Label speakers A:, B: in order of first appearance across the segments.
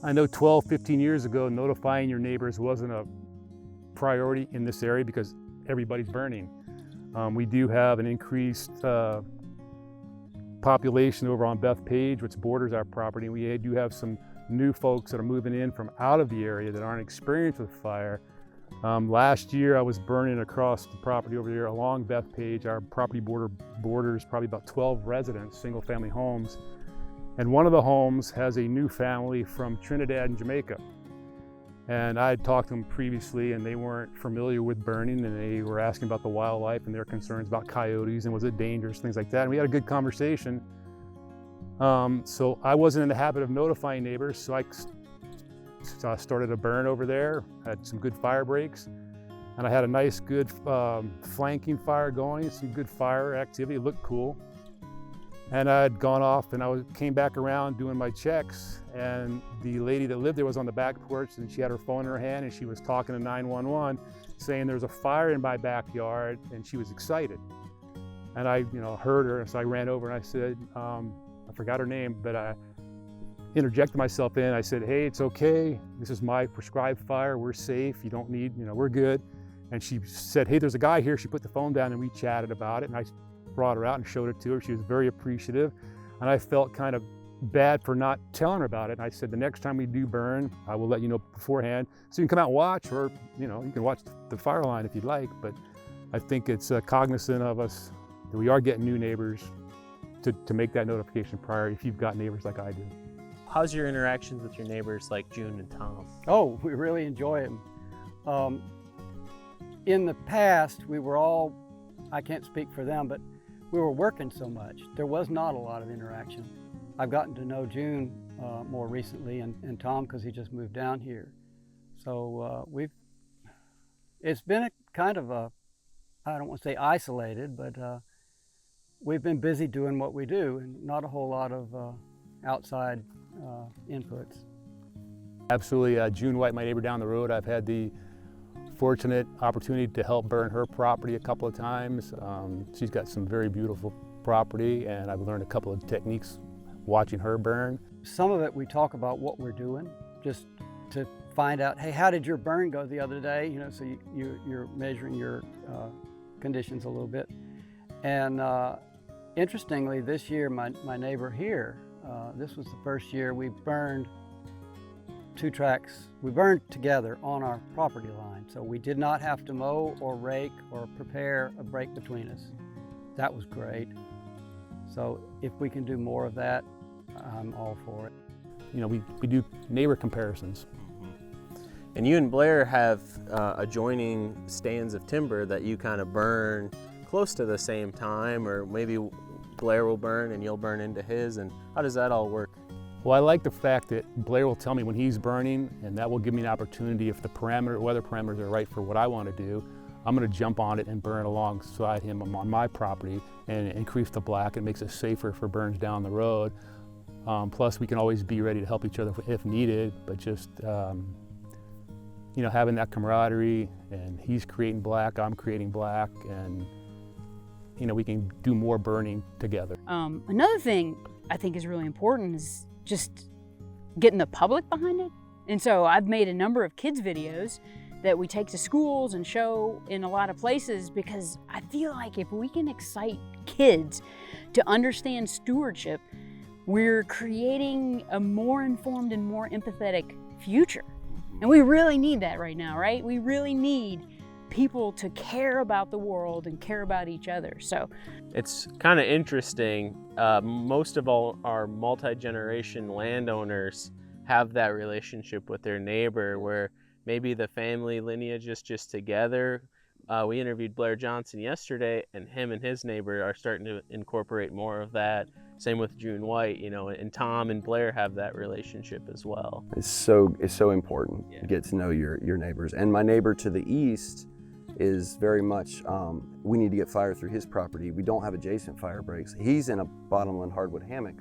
A: I know 12, 15 years ago, notifying your neighbors wasn't a priority in this area because everybody's burning. We do have an increased population over on Bethpage, which borders our property. We do have some new folks that are moving in from out of the area that aren't experienced with fire. Last year I was burning across the property over here along Bethpage. Our property borders probably about 12 residents, single family homes. And one of the homes has a new family from Trinidad and Jamaica. And I had talked to them previously and they weren't familiar with burning, and they were asking about the wildlife and their concerns about coyotes and was it dangerous, things like that. And we had a good conversation. So I wasn't in the habit of notifying neighbors, so I started a burn over there, had some good fire breaks, and I had a nice good flanking fire going, some good fire activity, it looked cool. And I had gone off and came back around doing my checks, and the lady that lived there was on the back porch and she had her phone in her hand and she was talking to 911 saying there's a fire in my backyard, and she was excited. And I heard her, so I ran over and I said, I forgot her name, but I interjected myself in. I said, hey, it's okay. This is my prescribed fire. We're safe. You don't need, we're good. And she said, hey, there's a guy here. She put the phone down and we chatted about it. And I brought her out and showed it to her. She was very appreciative. And I felt kind of bad for not telling her about it. And I said, the next time we do burn, I will let you know beforehand. So you can come out and watch, or, you can watch the fire line if you'd like. But I think it's cognizant of us that we are getting new neighbors to make that notification prior if you've got neighbors like I do.
B: How's your interactions with your neighbors like June and Tom?
C: Oh, we really enjoy them. In the past, we were all, I can't speak for them, but we were working so much. There was not a lot of interaction. I've gotten to know June more recently, and Tom because he just moved down here. So it's been a kind of a, I don't want to say isolated, but we've been busy doing what we do and not a whole lot of outside inputs.
A: Absolutely. June White, my neighbor down the road, I've had the fortunate opportunity to help burn her property a couple of times. She's got some very beautiful property, and I've learned a couple of techniques watching her burn.
C: Some of it we talk about what we're doing, just to find out, hey, how did your burn go the other day? So you're measuring your conditions a little bit. And interestingly, this year, my neighbor here, this was the first year we burned 2 tracks. We burned together on our property line. So we did not have to mow or rake or prepare a break between us. That was great. So if we can do more of that, I'm all for it.
A: We do neighbor comparisons.
B: And you and Blair have adjoining stands of timber that you kind of burn close to the same time, or maybe Blair will burn and you'll burn into his, and how does that all work?
A: Well, I like the fact that Blair will tell me when he's burning, and that will give me an opportunity, if the weather parameters are right for what I want to do, I'm going to jump on it and burn alongside him on my property and increase the black. It makes it safer for burns down the road. Plus, we can always be ready to help each other if needed, but just having that camaraderie, and he's creating black, I'm creating black, and we can do more burning together.
D: Another thing I think is really important is just getting the public behind it. And so I've made a number of kids videos that we take to schools and show in a lot of places, because I feel like if we can excite kids to understand stewardship, we're creating a more informed and more empathetic future. And we really need that right now, right? We really need people to care about the world and care about each other. So
B: it's kind of interesting. Most of all our multi-generation landowners have that relationship with their neighbor, where maybe the family lineage is just together. We interviewed Blair Johnson yesterday, and him and his neighbor are starting to incorporate more of that. Same with June White, and Tom and Blair have that relationship as well.
E: It's so important to get to know your neighbors. And my neighbor to the east is very much, we need to get fire through his property. We don't have adjacent fire breaks. He's in a bottomland hardwood hammock,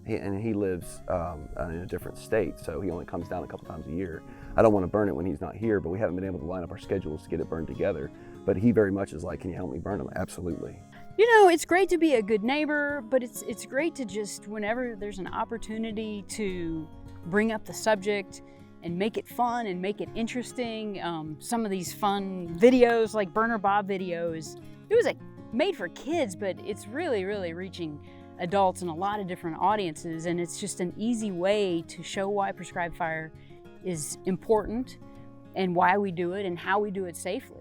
E: and he lives in a different state, so he only comes down a couple times a year. I don't want to burn it when he's not here, but we haven't been able to line up our schedules to get it burned together. But he very much is like, can you help me burn them? Absolutely.
D: It's great to be a good neighbor, but it's great to just, whenever there's an opportunity to bring up the subject and make it fun and make it interesting. Some of these fun videos, like Burner Bob videos, it was like made for kids, but it's really, really reaching adults and a lot of different audiences, and it's just an easy way to show why prescribed fire is important and why we do it and how we do it safely.